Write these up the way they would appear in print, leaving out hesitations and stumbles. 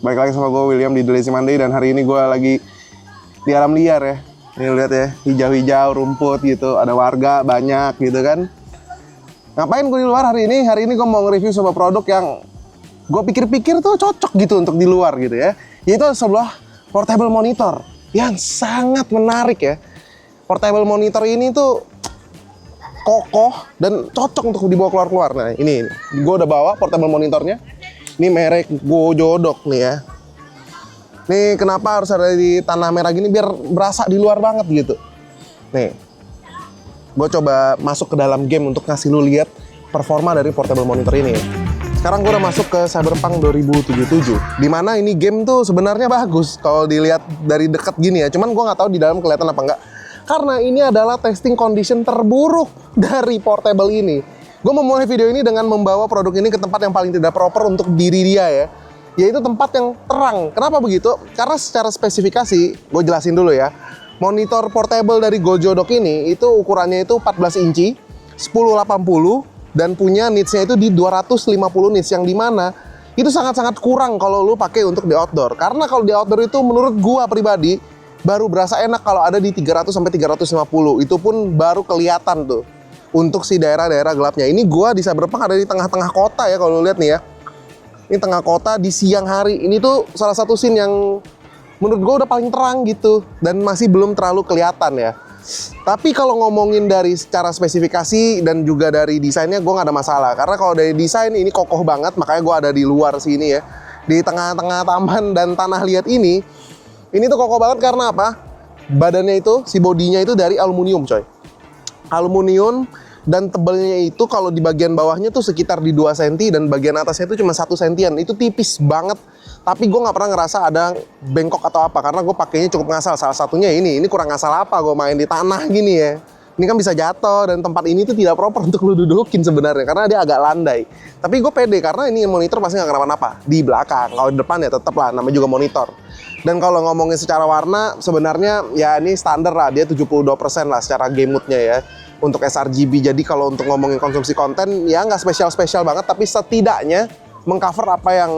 Balik lagi sama gue William di The Lazy Monday. Dan hari ini gue lagi di alam liar ya. Ini lihat ya, hijau-hijau, rumput gitu. Ada warga banyak gitu kan. Ngapain gue di luar hari ini? Hari ini gue mau nge-review sebuah produk yang gue pikir-pikir tuh cocok gitu untuk di luar gitu ya. Yaitu sebuah portable monitor yang sangat menarik ya. Portable monitor ini tuh kokoh dan cocok untuk dibawa keluar-keluar. Nah ini gue udah bawa portable monitornya. Ini merek Gojodok nih ya. Nih kenapa harus ada di tanah merah gini, biar berasa di luar banget gitu. Nih, gue coba masuk ke dalam game untuk ngasih lu lihat performa dari portable monitor ini ya. Sekarang gue udah masuk ke Cyberpunk 2077. Dimana ini game tuh sebenarnya bagus kalau dilihat dari dekat gini ya. Cuman gue nggak tahu di dalam kelihatan apa enggak. Karena ini adalah testing condition terburuk dari portable ini. Gue memulai video ini dengan membawa produk ini ke tempat yang paling tidak proper untuk diri dia ya. Yaitu tempat yang terang. Kenapa begitu? Karena secara spesifikasi, gue jelasin dulu ya. Monitor portable dari Gojodok ini, itu ukurannya itu 14 inci, 1080, dan punya nitsnya itu di 250 nits. Yang dimana itu sangat-sangat kurang kalau lu pakai untuk di outdoor. Karena kalau di outdoor itu menurut gue pribadi, baru berasa enak kalau ada di 300 sampai 350. Itu pun baru kelihatan tuh untuk si daerah-daerah gelapnya. Ini gua di Cyberpunk ada di tengah-tengah kota ya kalau lu lihat nih ya. Ini tengah kota di siang hari. Ini tuh salah satu scene yang menurut gua udah paling terang gitu dan masih belum terlalu kelihatan ya. Tapi kalau ngomongin dari secara spesifikasi dan juga dari desainnya, gua nggak ada masalah. Karena kalau dari desain ini kokoh banget, makanya gua ada di luar sini ya. Di tengah-tengah taman dan tanah liat ini tuh kokoh banget karena apa? Badannya itu, si bodinya itu dari aluminium coy. Aluminium dan tebalnya itu kalau di bagian bawahnya tuh sekitar di 2 cm dan bagian atasnya itu cuma 1 cm. Itu tipis banget. Tapi gue nggak pernah ngerasa ada bengkok atau apa karena gue pakainya cukup ngasal. Salah satunya ini kurang ngasal apa? Gue main di tanah gini ya. Ini kan bisa jatuh dan tempat ini tuh tidak proper untuk lu dudukin sebenarnya karena dia agak landai. Tapi gue pede karena ini monitor pasti nggak kenapa-napa. Di belakang, kalau di depan ya tetap lah, namanya juga monitor. Dan kalau ngomongin secara warna, sebenarnya ya ini standar lah, dia 72% lah secara game mode-nya ya. Untuk sRGB, jadi kalau untuk ngomongin konsumsi konten, ya nggak spesial-spesial banget, tapi setidaknya mengcover apa yang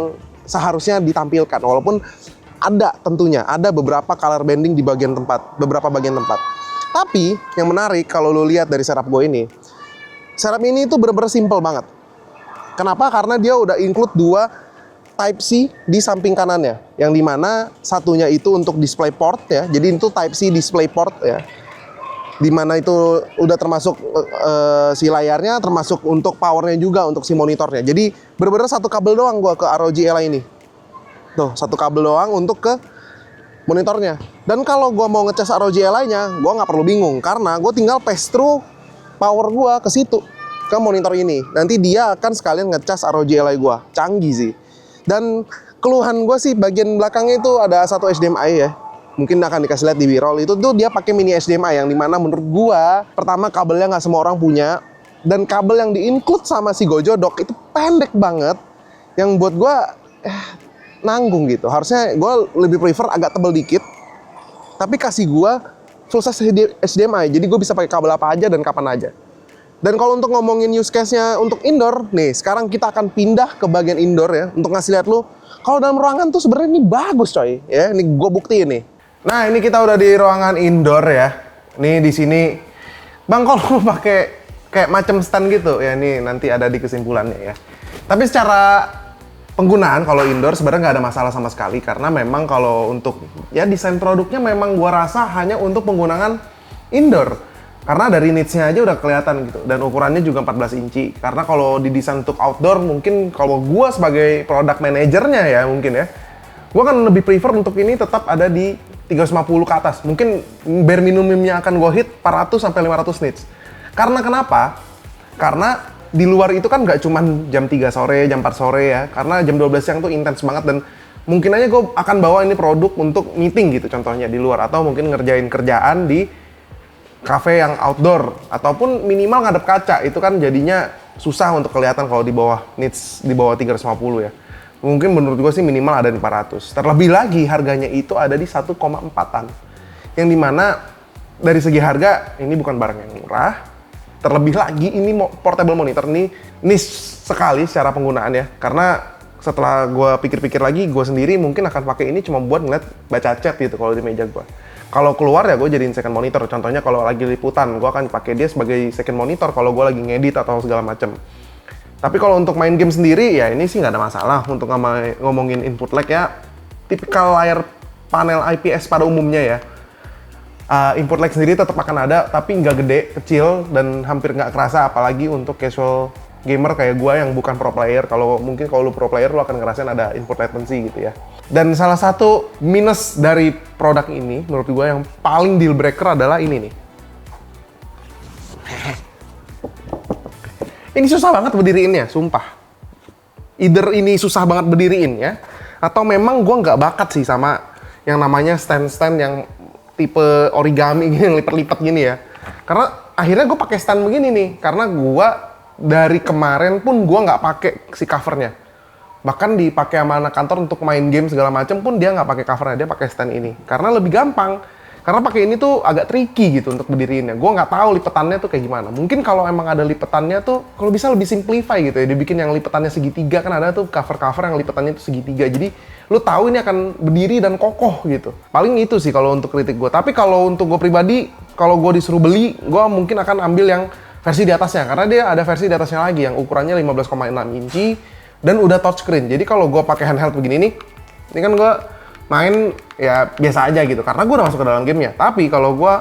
seharusnya ditampilkan. Walaupun ada tentunya, ada beberapa color banding di bagian tempat, beberapa bagian tempat. Tapi yang menarik kalau lo lihat dari setup gue ini, setup ini tuh bener-bener simple banget. Kenapa? Karena dia udah include 2 Type-C di samping kanannya, yang dimana satunya itu untuk display port ya, jadi itu Type-C display port ya, dimana itu udah termasuk si layarnya, termasuk untuk powernya juga untuk si monitornya. Jadi bener-bener satu kabel doang gua ke ROG Ally ini, tuh satu kabel doang untuk ke monitornya. Dan kalau gua mau ngecas ROG Ally-nya, gua nggak perlu bingung karena gua tinggal pass through power gua ke situ, ke monitor ini. Nanti dia akan sekalian ngecas ROG Ally gua. Canggih sih. Dan keluhan gue sih bagian belakangnya itu ada satu HDMI ya, mungkin akan dikasih lihat di B-roll. Itu tuh dia pakai mini HDMI yang dimana menurut gue pertama kabelnya nggak semua orang punya, dan kabel yang di-include sama si Gojodok itu pendek banget yang buat gue nanggung gitu. Harusnya gue lebih prefer agak tebel dikit tapi kasih gue full size HDMI, jadi gue bisa pakai kabel apa aja dan kapan aja. Dan kalau untuk ngomongin use case-nya untuk indoor, nih sekarang kita akan pindah ke bagian indoor ya, untuk ngasih lihat lu, kalau dalam ruangan tuh sebenarnya ini bagus coy, ya. Ini gue buktiin nih. Nah ini kita udah di ruangan indoor ya. Nih di sini, bang kalau lu pakai kayak macam stand gitu ya, nih nanti ada di kesimpulannya ya. Tapi secara penggunaan kalau indoor sebenarnya nggak ada masalah sama sekali karena memang kalau untuk ya desain produknya memang gua rasa hanya untuk penggunaan indoor. Karena dari nitsnya aja udah kelihatan gitu, dan ukurannya juga 14 inci. Karena kalau didesain untuk outdoor, mungkin kalau gue sebagai product manajernya ya mungkin ya, gue kan lebih prefer untuk ini tetap ada di 350 ke atas. Mungkin bare minimumnya akan gue hit 400 sampai 500 nits. Karena kenapa? Karena di luar itu kan nggak cuman jam 3 sore, jam 4 sore ya. Karena jam 12 siang tuh intens banget, dan mungkin aja gue akan bawa ini produk untuk meeting gitu contohnya di luar. Atau mungkin ngerjain kerjaan di cafe yang outdoor ataupun minimal ngadep kaca, itu kan jadinya susah untuk kelihatan kalau di bawah nits, di bawah 350 ya. Mungkin menurut gue sih minimal ada di 400. Terlebih lagi harganya itu ada di 1,4-an. Yang dimana dari segi harga ini bukan barang yang murah. Terlebih lagi ini portable monitor ini niche sekali secara penggunaan ya. Karena setelah gue pikir-pikir lagi, gue sendiri mungkin akan pakai ini cuma buat ngeliat baca chat gitu kalau di meja gue. Kalau keluar ya gue jadiin second monitor. Contohnya kalau lagi liputan, gue akan pakai dia sebagai second monitor kalau gue lagi ngedit atau segala macem. Tapi kalau untuk main game sendiri, ya ini sih nggak ada masalah untuk ngomongin input lag ya. Tipikal layar panel IPS pada umumnya ya. Input lag sendiri tetap akan ada, tapi nggak gede, kecil, dan hampir nggak kerasa, apalagi untuk casual gamer kayak gue yang bukan pro player. Mungkin kalau lu pro player, lu akan ngerasain ada input latency gitu ya. Dan salah satu minus dari produk ini, menurut gue yang paling deal breaker adalah ini nih. Ini susah banget berdiriinnya, sumpah. Either ini susah banget berdiriin ya, atau memang gue nggak bakat sih sama yang namanya stand-stand yang tipe origami gini, yang lipat-lipat gini ya. Karena akhirnya gue pakai stand begini nih, karena gue dari kemarin pun gue nggak pakai si covernya. Bahkan dipakai sama anak kantor untuk main game segala macam pun dia nggak pakai covernya, dia pakai stand ini. Karena lebih gampang. Karena pakai ini tuh agak tricky gitu untuk berdiriinnya. Gue nggak tahu lipetannya tuh kayak gimana. Mungkin kalau emang ada lipetannya tuh, kalau bisa lebih simplify gitu ya. Dibikin yang lipetannya segitiga, kan ada tuh cover-cover yang lipetannya tuh segitiga. Jadi lu tahu ini akan berdiri dan kokoh gitu. Paling itu sih kalau untuk kritik gue. Tapi kalau untuk gue pribadi, kalau gue disuruh beli, gue mungkin akan ambil yang versi di atasnya. Karena dia ada versi di atasnya lagi yang ukurannya 15,6 inci dan udah touchscreen. Jadi kalau gue pakai handheld begini nih, ini kan gue main ya biasa aja gitu, karena gue udah masuk ke dalam gamenya. Tapi kalau gue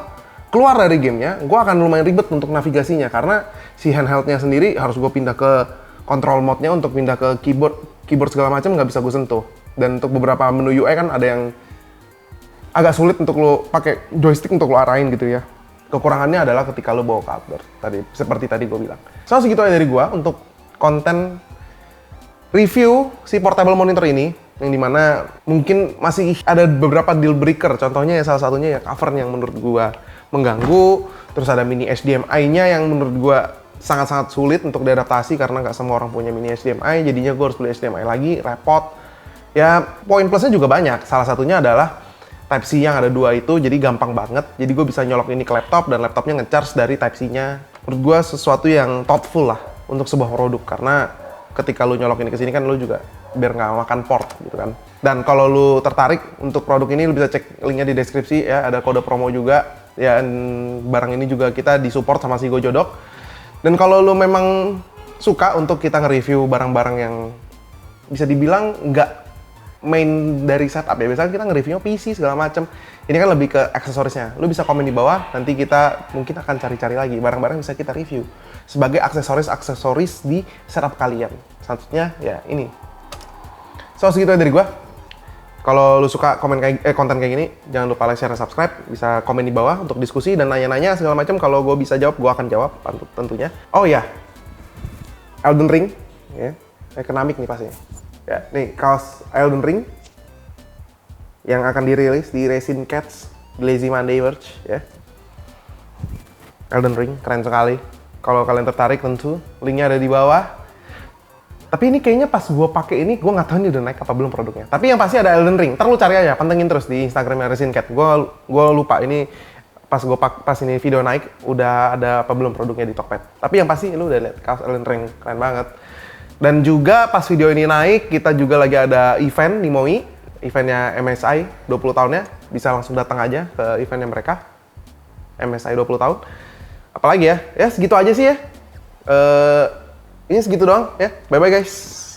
keluar dari gamenya, gue akan lumayan ribet untuk navigasinya, karena si handheldnya sendiri harus gue pindah ke control mode-nya untuk pindah ke keyboard segala macam nggak bisa gue sentuh. Dan untuk beberapa menu UI kan ada yang agak sulit untuk lo pakai joystick untuk lo arahin gitu ya. Kekurangannya adalah ketika lo bawa ke outdoor, seperti tadi gue bilang. So segitu aja dari gue untuk konten review si portable monitor ini, yang dimana mungkin masih ada beberapa deal breaker. Contohnya ya salah satunya ya covernya yang menurut gua mengganggu. Terus ada mini HDMI-nya yang menurut gua sangat-sangat sulit untuk diadaptasi karena nggak semua orang punya mini HDMI. Jadinya gua harus beli HDMI lagi, repot. Ya poin plusnya juga banyak. Salah satunya adalah Type-C yang ada dua itu, jadi gampang banget. Jadi gua bisa nyolok ini ke laptop dan laptopnya nge-charge dari Type-C-nya. Menurut gua sesuatu yang thoughtful lah untuk sebuah produk, karena ketika lu nyolok ini ke sini kan lu juga biar nggak makan port gitu kan. Dan kalau lu tertarik untuk produk ini, lu bisa cek linknya di deskripsi ya, ada kode promo juga ya. Barang ini juga kita disupport sama si Gojodok. Dan kalau lu memang suka untuk kita nge-review barang-barang yang bisa dibilang nggak main dari setup ya, biasanya kita nge-reviewnya PC segala macem, ini kan lebih ke aksesorisnya. Lu bisa komen di bawah, nanti kita mungkin akan cari-cari lagi barang-barang yang bisa kita review sebagai aksesoris di setup kalian. Selanjutnya ya ini. So segitu aja dari gua. Kalau lu suka konten kayak gini, jangan lupa like, share, dan subscribe. Bisa komen di bawah untuk diskusi dan nanya-nanya segala macam. Kalau gue bisa jawab, gue akan jawab tentunya. Oh ya, Elden Ring, ya, ekonomik nih pastinya. Ya, nih kaos Elden Ring yang akan dirilis di Resin Cats, di Lazy Monday merch, ya. Elden Ring, keren sekali. Kalau kalian tertarik tentu, linknya ada di bawah. Tapi ini kayaknya pas gue pakai ini, gue nggak tahu ini udah naik apa belum produknya. Tapi yang pasti ada Elden Ring. Ntar lu cari aja, pantengin terus di Instagramnya Resin Cat. Gue lupa ini pas ini video naik udah ada apa belum produknya di Tokped. Tapi yang pasti lu udah lihat kaos Elden Ring, keren banget. Dan juga pas video ini naik, kita juga lagi ada event di MOI, eventnya MSI 20 tahunnya. Bisa langsung datang aja ke eventnya mereka, MSI 20 tahun. Apalagi ya, ya segitu aja sih ya. Ini segitu doang ya. Bye-bye guys.